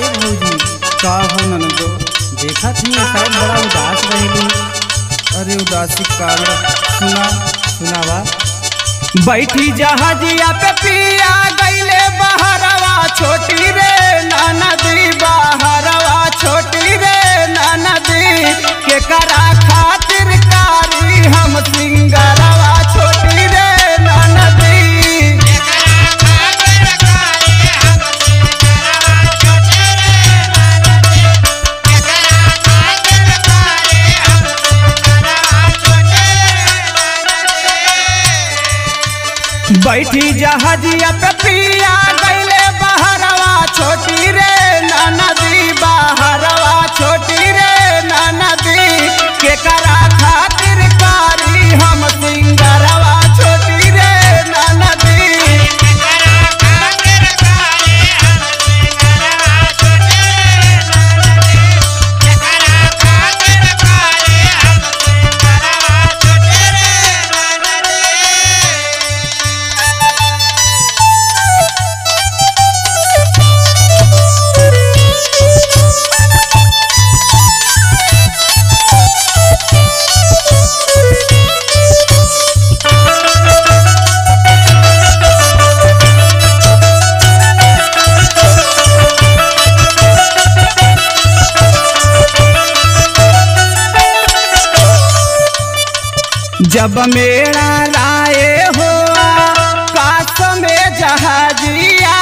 भौजी का हो ननदो? देखा थी शायद बड़ा उदास रहेली। अरे उदासी कारण सुनावा। बैठी जहाजिया पे पिया गईले बहरवा छोटी रे ननदी, बहरवा छोटी रे ननदी, के करा खातिर कारी हम सिंगरवा छोटी रे ननदी। बैठी जहाजिया पे पिया गईले बहरवा छोटी रे ननदी, बहरवा छोटी रे ननदी, के करा खातिर कारी हम सिंगरवा छोटी रे ननदी। जब मेरा राय हो काश में जहाजिया,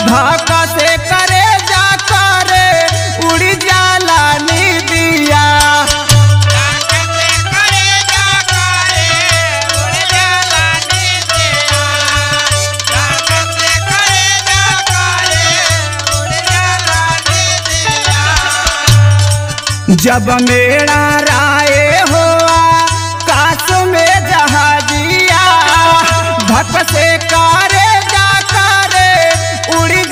धक से करे जा करे उड़ जाला निदिया। जब मेरा राय हो काश में जहाजिया, धक से करे जा करे उड़